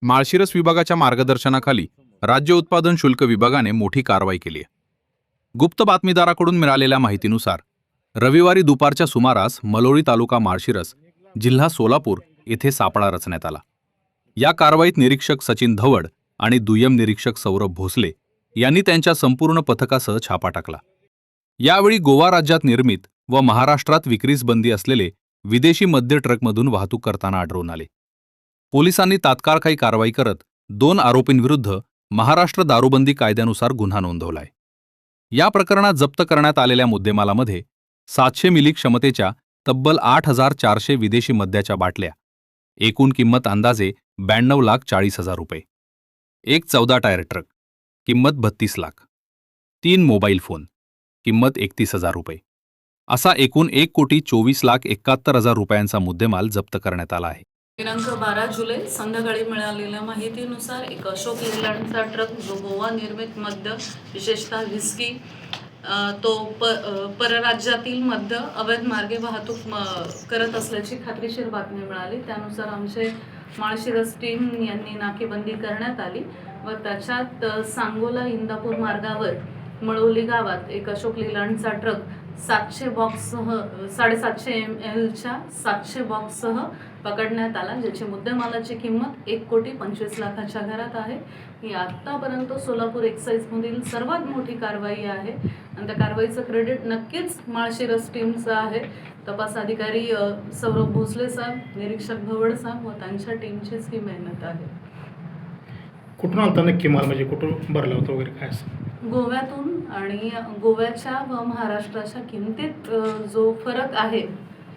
माळशिरस विभागाच्या मार्गदर्शनाखाली राज्य उत्पादन शुल्क विभागाने मोठी कारवाई केली आहे. गुप्त बातमीदाराकडून मिळालेल्या माहितीनुसार रविवारी दुपारच्या सुमारास मलोळी तालुका माळशिरस, जिल्हा सोलापूर येथे सापळा रचण्यात आला. या कारवाईत निरीक्षक सचिन धवड आणि दुय्यम निरीक्षक सौरभ भोसले यांनी त्यांच्या संपूर्ण पथकासह छापा टाकला. यावेळी गोवा राज्यात निर्मित व महाराष्ट्रात विक्रीस बंदी असलेले विदेशी मद्य ट्रकमधून वाहतूक करताना आढळून आले. पोलिसांनी तात्काळ काही कारवाई करत 2 आरोपींविरुद्ध महाराष्ट्र दारूबंदी कायद्यानुसार गुन्हा नोंदवलाय. या प्रकरणात जप्त करण्यात आलेल्या मुद्देमालामध्ये 700 मिली क्षमतेच्या तब्बल 8,400 विदेशी मद्याच्या बाटल्या, एकूण किंमत अंदाजे 92,40,000 रुपये, एक 14 टायर ट्रक, किंमत 32 लाख, 3 मोबाईल फोन, किंमत 31,000 रुपये, असा एकूण 1,24,71,000 रुपयांचा मुद्देमाल जप्त करण्यात आला आहे. दिनांक 12 जुलै संध्याकाळी मिळालेल्या माहितीनुसार एक अशोक लेलँडचा ट्रक जो गोवा निर्मित मद्य विशेषतः व्हिस्की तो परराज्यातील मद्य अवैध मार्गे वाहतूक करत असल्याची खात्रीशीर बातमी मिळाली. त्यानुसार आमचे माळशिरस टीम यांनी नाकेबंदी करण्यात आली व त्याच्यात सांगोला इंदापूर मार्गावर मळोली गावात एक अशोक लेलँडचा ट्रक 700 बॉक्ससह 750 mlच्या 700 बॉक्ससह पकडण्यात आला, ज्याची मुद्देमालाची किंमत 1,25,00,000च्या घरात आहे. ही आतापर्यंत सोलापूर एक्साईजमधील सर्वात मोठी कारवाई आहे आणि त्या कारवाईचं क्रेडिट नक्कीच माळशिरस टीमचं आहे. तपास अधिकारी सौरभ भोसले साहेब, निरीक्षक धवड साहेब व त्यांच्या टीमचीच ही मेहनत आहे. कुठून आलता नक्की माल, म्हणजे कुठून भरला होता वगैरे काय असं? गोव्यातून. आणि गोव्याच्या व महाराष्ट्राच्या किमतीत जो फरक आहे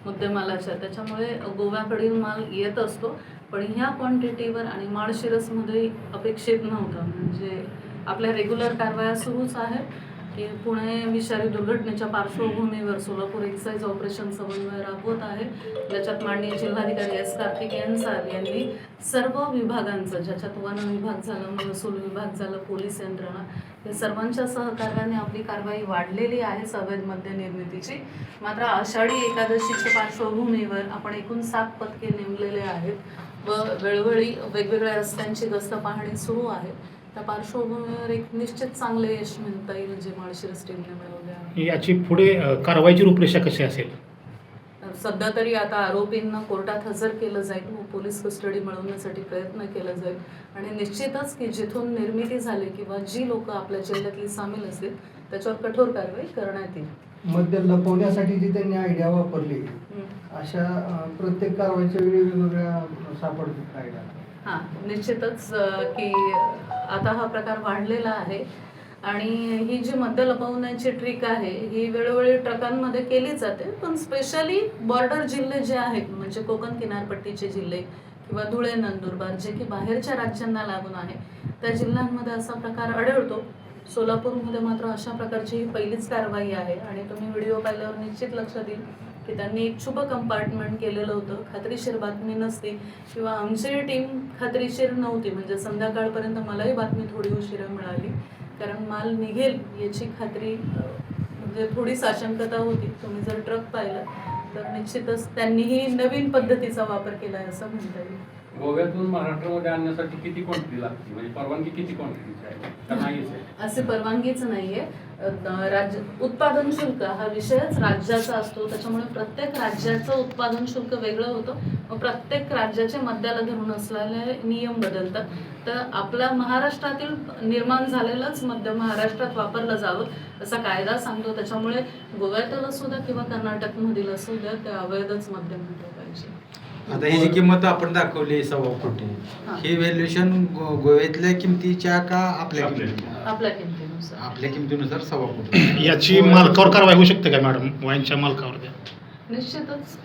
मुद्देमालाच्या, त्याच्यामुळे गोव्याकडील माल येत असतो, पण ह्या क्वांटिटीवर आणि माळशिरसमध्ये अपेक्षित नव्हतं. म्हणजे आपल्या रेग्युलर कारवाया सुरूच आहेत की पुणे विषारी दुर्घटनेच्या पार्श्वभूमीवर सोलापूर एक्साईज ऑपरेशन समन्वय राबवत आहे, ज्याच्यात माननीय जिल्हाधिकारी एस कार्तिकेयन साहेब यांनी सर्व विभागांचं, ज्याच्यात वन विभाग झालं, महसूल विभाग झालं, पोलीस यंत्रणा, या सर्वांच्या सहकार्याने आपली कारवाई वाढलेली आहे अवैध मद्य निर्मितीची. मात्र आषाढी एकादशीच्या पार्श्वभूमीवर आपण एकूण 7 पथके नेमलेले आहेत व वेळोवेळी वेगवेगळ्या रस्त्यांची गस्त पाहणी सुरू आहे. त्या पार्श्वभूमीवर एक निश्चित चांगले यश म्हणता येईल जे माळशिरस टीमने मिळवले आहे. याची पुढे कारवाईची रूपरेषा कशी असेल? सध्या तरी आता आरोपींना कोर्टात हजर केलं जाईल व पोलीस कस्टडी मिळवण्यासाठी प्रयत्न केला जाईल आणि निश्चितच की जिथून निर्मिती झाली किंवा जी लोक आपल्या जिल्ह्यातली सामील असतील त्याच्यावर कठोर कारवाई करण्यात येईल. मद्य लपवण्यासाठी जी त्यांनी आयडिया वापरली, अशा प्रत्येक कारवाईच्या वेळी वेगवेगळ्या सापडतात आयडिया. हां, निश्चितच की आता हा प्रकार वाढलेला आहे आणि ही जी मद्य लपवण्याची ट्रिक आहे ही वेळोवेळी ट्रकांमध्ये केली जाते, पण स्पेशली बॉर्डर जिल्हे जे आहेत, म्हणजे कोकण किनारपट्टीचे जिल्हे किंवा धुळे, नंदुरबार, जे की बाहेरच्या राज्यांना लागून आहे, त्या जिल्ह्यांमध्ये असा प्रकार आढळतो. सोलापूरमध्ये मात्र अशा प्रकारची ही पहिलीच कारवाई आहे आणि तुम्ही व्हिडिओ पाहिल्यावर निश्चित लक्षात येईल की त्यांनी एक शुभ कंपार्टमेंट केलेलं होतं. खात्रीशीर बातमी नसती किंवा आमची टीम खात्रीशीर नव्हती, म्हणजे संध्याकाळपर्यंत मलाही बातमी थोडी उशिरा मिळाली, कारण माल निघेल याची खात्री म्हणजे थोडी साशंकता होती. तुम्ही जर ट्रक पाहिलं तर निश्चितच त्यांनीही नवीन पद्धतीचा वापर केला आहे असं म्हणता येईल. गोव्यातून महाराष्ट्रामध्ये आणण्यासाठी किती क्वांटिटी लागते, म्हणजे परवानगी किती क्वांटिटीची आहे का नाहीच आहे? असे परवानगीच नाहीये. राज्य उत्पादन शुल्क हा विषयच राज्याचा असतो, त्याच्यामुळे प्रत्येक राज्याचं उत्पादन शुल्क वेगळं होतं व प्रत्येक राज्याचे मद्याला धरून असलेले नियम बदलतात. तर आपल्या महाराष्ट्रातील निर्माण झालेलंच मद्य महाराष्ट्रात वापरलं जावं असा कायदा सांगतो, त्याच्यामुळे गोव्यातील असू द्या किंवा कर्नाटकमधील असू द्या ते अवैधच मद्य म्हटलं पाहिजे. आता ही जी किंमत आपण दाखवली 1.25 कोटी, हे व्हॅल्युएशन गोव्यातल्या किमतीच्या का आपल्या किमतीनुसार? आपल्या किमतीनुसार 1.25 कोटी. याची मालकावर कारवाई होऊ शकते का मॅडम, वाईनच्या मालकावर? निश्चितच,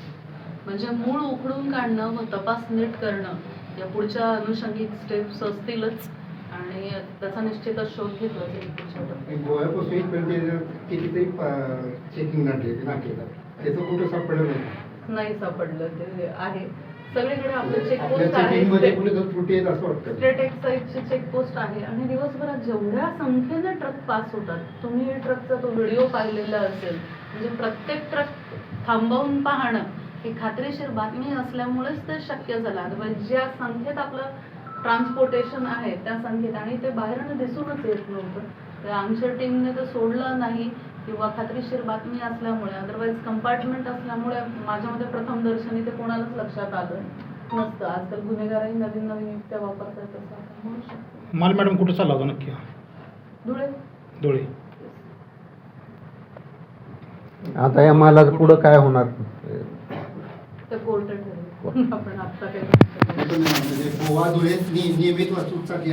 म्हणजे मूळ उखडून काढणं व तपास नीट करणं या पुढच्या अनुषंगिक स्टेप्स असतीलच आणि त्याचा निश्चितच शोध घेतला जाईल. गोव्यापासून इथपर्यंत कितीतरी चेकिंग नाकेला, त्याचं कुठं सापडलं नाही सापडलं. ते आहे सगळीकडे आपलं चेकपोस्ट आहे, स्टेट एक्साईजची चेकपोस्ट आहे आणि दिवसभरात जेवढ्या संख्येने ट्रक पास होतात, तुम्ही ट्रकचा तो व्हिडिओ पाहिलेला असेल, म्हणजे प्रत्येक ट्रक थांबवून पाहणं ही खात्रीशीर बातमी असल्यामुळेच ते शक्य झालं. अदरवाईज ज्या संख्येत आपलं ट्रान्सपोर्टेशन आहे त्या संख्येत आणि ते बाहेरनं दिसूनच येत नव्हतं. तर आमच्या टीमने तर सोडलं नाही किंवा खात्रीशीर बातमी असल्यामुळे, अदरवाईज कंपार्टमेंट असल्यामुळे माझ्यामध्ये प्रथम दर्शनी ते कोणालाच लक्षात आलं नसतं. आजकाल गुन्हेगारही नवीन नवीन युक्त्या वापरतात असं आपण म्हणू शकतो. माल मॅडम कुठं चालला होता नक्की? धुळे. धुळे. आता या मालाचं पुढं काय होणार? ते कोर्ट ठरेल. आपण आता काही गोवा धुळे नियमित वाहतूक साठी